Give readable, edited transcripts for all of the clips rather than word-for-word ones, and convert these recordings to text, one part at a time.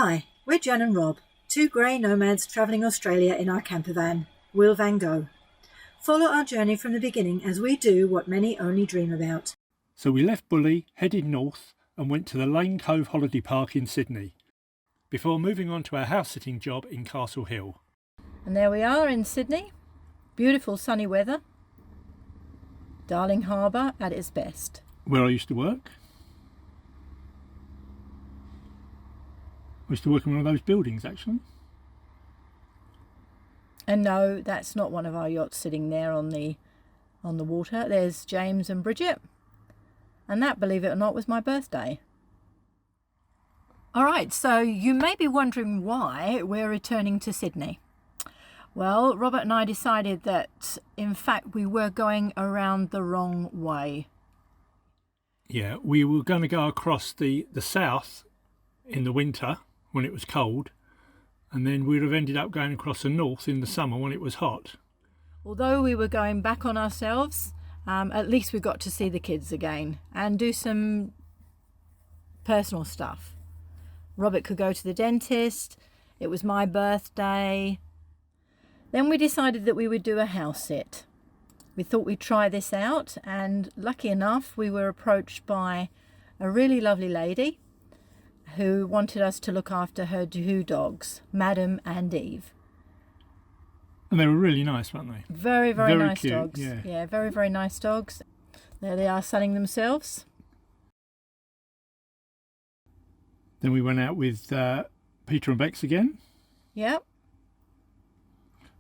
Hi, we're Jen and Rob, two grey nomads travelling Australia in our camper van, Will Van Go. Follow our journey from the beginning as we do what many only dream about. So we left Bully, headed north and went to the Lane Cove Holiday Park in Sydney, before moving on to our house-sitting job in Castle Hill. And there we are in Sydney. Beautiful sunny weather. Darling Harbour at its best. Where I used to work. I used to work in one of those buildings, actually. And no, that's not one of our yachts sitting there on the water. There's James and Bridget. And that, believe it or not, was my birthday. All right, so you may be wondering why we're returning to Sydney. Well, Robert and I decided that, in fact, we were going around the wrong way. Yeah, we were going to go across the south in the winter when it was cold, and then we'd have ended up going across the north in the summer when it was hot. Although we were going back on ourselves, at least we got to see the kids again and do some personal stuff. Robert could go to the dentist. It was my birthday. Then we decided that we would do a house sit. We thought we'd try this out, and lucky enough we were approached by a really lovely lady who wanted us to look after her two dogs, Madam and Eve. And they were really nice, weren't they? Very, very nice cute, dogs. Yeah, very, very nice dogs. There they are sunning themselves. Then we went out with Peter and Bex again. Yep.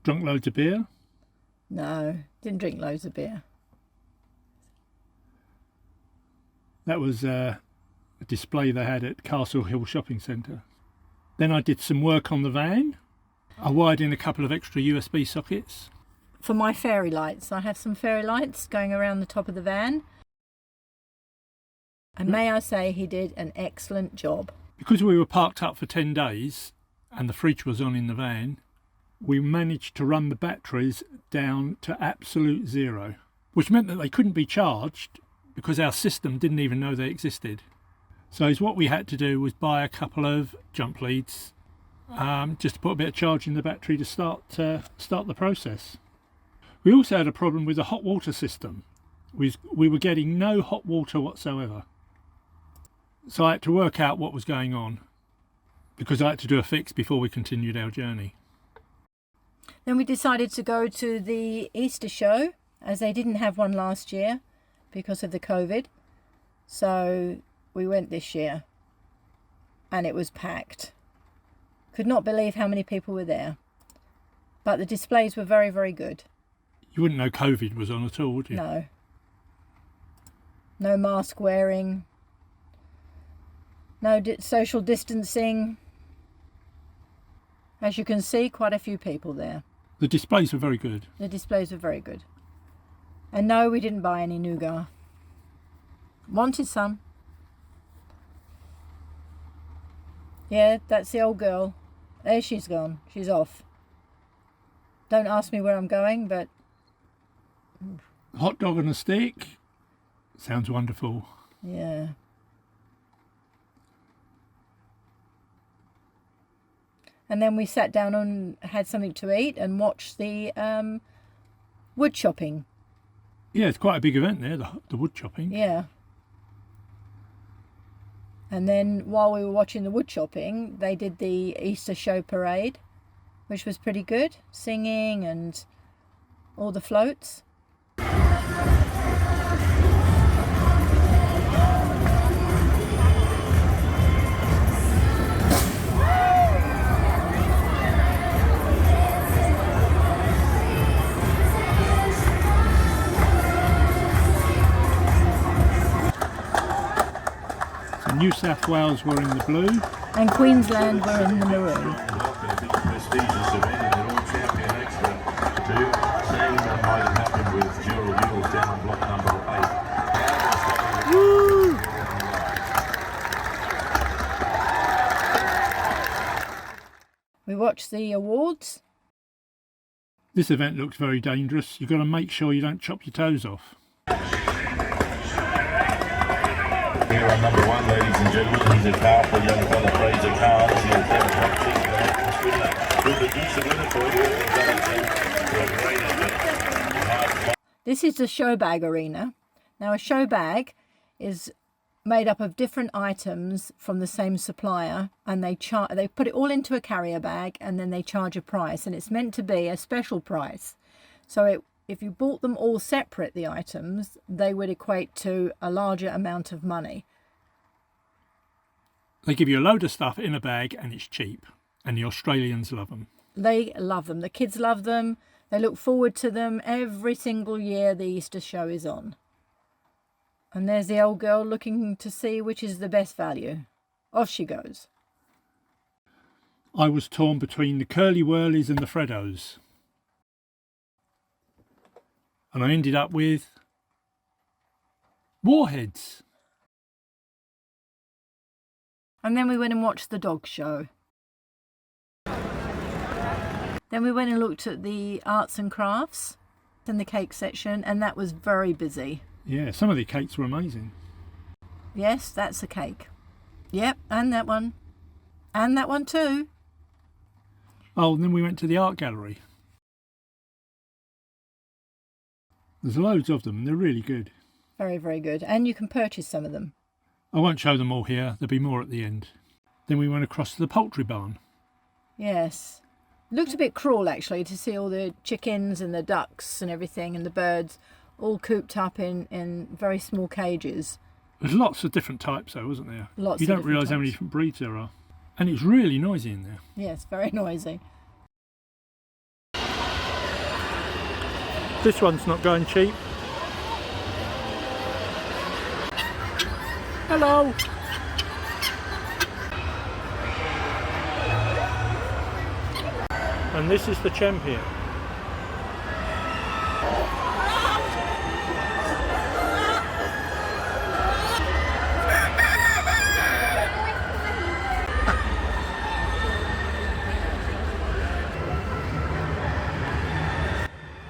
Drunk loads of beer. No, didn't drink loads of beer. That was a display they had at Castle Hill Shopping Centre. Then I did some work on the van. I wired in a couple of extra USB sockets. For my fairy lights. I have some fairy lights going around the top of the van. And may I say, he did an excellent job. Because we were parked up for 10 days and the fridge was on in the van, we managed to run the batteries down to absolute zero, which meant that they couldn't be charged because our system didn't even know they existed. So what we had to do was buy a couple of jump leads, just to put a bit of charge in the battery to start the process. We also had a problem with the hot water system. We were getting no hot water whatsoever. So I had to work out what was going on, because I had to do a fix before we continued our journey. Then we decided to go to the Easter show, as they didn't have one last year because of the COVID. So we went this year and it was packed. Could not believe how many people were there. But the displays were very, very good. You wouldn't know COVID was on at all, would you? No. No mask wearing. No social distancing. As you can see, quite a few people there. The displays were very good. The displays were very good. And no, we didn't buy any nougat. Wanted some. Yeah, that's the old girl. There she's gone. She's off. Don't ask me where I'm going, but... Hot dog on a stick. Sounds wonderful. Yeah. And then we sat down and had something to eat and watched the wood chopping. Yeah, it's quite a big event there, the wood chopping. Yeah. And then while we were watching the wood chopping, they did the Easter show parade, which was pretty good. Singing and all the floats. New South Wales were in the blue. And Queensland were in the maroon. Woo! We watched the awards. This event looks very dangerous. You've got to make sure you don't chop your toes off. Here on number one, ladies and gentlemen, he's a powerful young fella, Fraser Carnes. This is the show bag arena. Now a show bag is made up of different items from the same supplier, and they put it all into a carrier bag, and then they charge a price, and it's meant to be a special price. So if you bought them all separate, the items, they would equate to a larger amount of money. They give you a load of stuff in a bag and it's cheap, and the Australians love them. They love them. The kids love them. They look forward to them every single year the Easter show is on. And there's the old girl looking to see which is the best value. Off she goes. I was torn between the Curly Whirlies and the Freddos. And I ended up with Warheads. And then we went and watched the dog show. Then we went and looked at the arts and crafts and the cake section, and that was very busy. Yeah, some of the cakes were amazing. Yes, that's a cake. Yep, and that one. And that one too. Oh, and then we went to the art gallery. There's loads of them and they're really good. Very, very good. And you can purchase some of them. I won't show them all here, there'll be more at the end. Then we went across to the Poultry Barn. Yes. Looked a bit cruel actually to see all the chickens and the ducks and everything and the birds all cooped up in very small cages. There's lots of different types though, wasn't there? Lots. You don't realise how many different breeds there are. And it's really noisy in there. Yes, very noisy. This one's not going cheap. Hello! And this is the champion.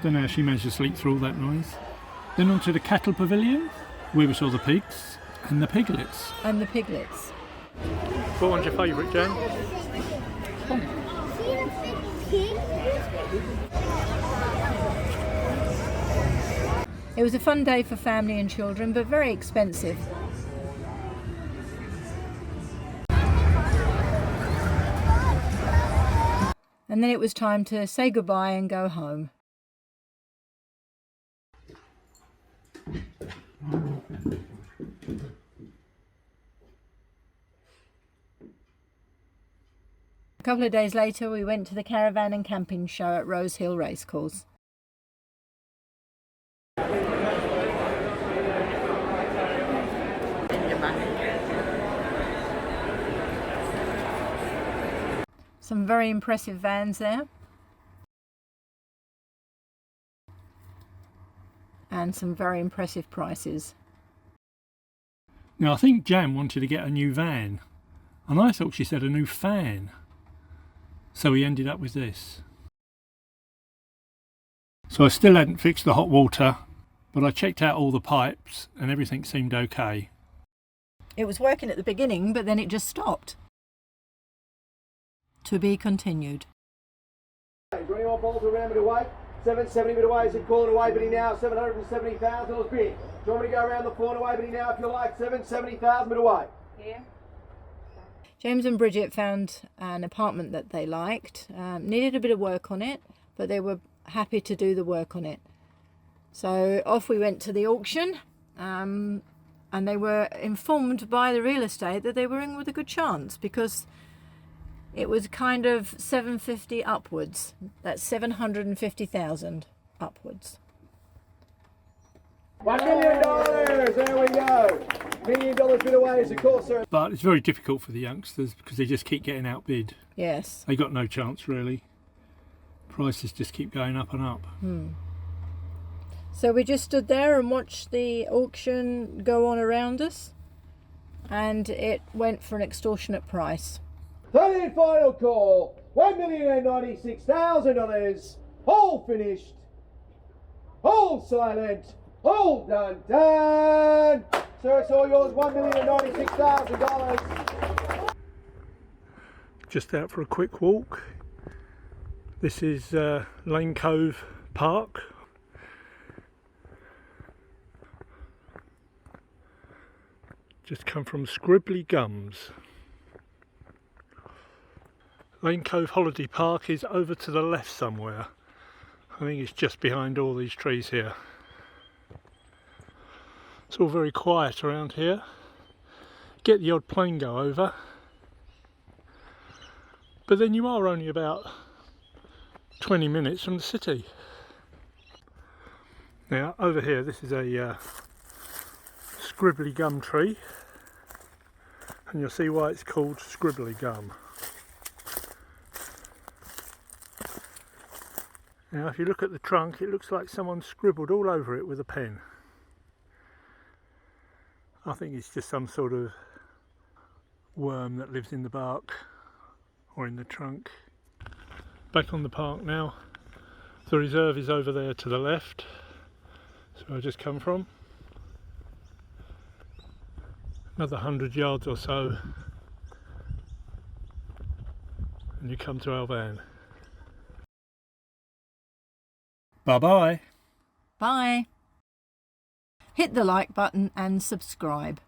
Don't know how she managed to sleep through all that noise. Then on to the cattle pavilion, where we saw the pigs and the piglets. And the piglets. What one's your favourite, Jan? It was a fun day for family and children, but very expensive. And then it was time to say goodbye and go home. A couple of days later, we went to the Caravan and Camping Show at Rose Hill Racecourse. Some very impressive vans there. And some very impressive prices. Now I think Jan wanted to get a new van, and I thought she said a new fan. So we ended up with this. So I still hadn't fixed the hot water, but I checked out all the pipes and everything seemed okay. It was working at the beginning, but then it just stopped. To be continued. Is there any more balls around me to wait? 770 metre away is a corner away, but he now $770,000 bid. Do you want me to go around the corner away, but he now, if you like, 770,000 metre away? Here. James and Bridget found an apartment that they liked, needed a bit of work on it, but they were happy to do the work on it. So off we went to the auction, and they were informed by the real estate that they were in with a good chance because it was kind of 750 upwards. That's 750,000 upwards. $1 million, there we go. $1 million bid away is of course, sir. But it's very difficult for the youngsters because they just keep getting outbid. Yes. They got no chance really. Prices just keep going up and up. So we just stood there and watched the auction go on around us, and it went for an extortionate price. Third and final call, $1,096,000. All finished, all silent, all done. Sir, it's all yours, $1,096,000. Just out for a quick walk. This is Cove Park. Just come from Scribbly Gums. Lane Cove Holiday Park is over to the left somewhere. I think it's just behind all these trees here. It's all very quiet around here. Get the odd plane go over. But then you are only about 20 minutes from the city. Now over here, this is a scribbly gum tree, and you'll see why it's called scribbly gum. Now if you look at the trunk, it looks like someone scribbled all over it with a pen. I think it's just some sort of worm that lives in the bark or in the trunk. Back on the park now. The reserve is over there to the left. That's where I just come from. Another 100 yards or so and you come to our van. Bye bye. Bye. Hit the like button and subscribe.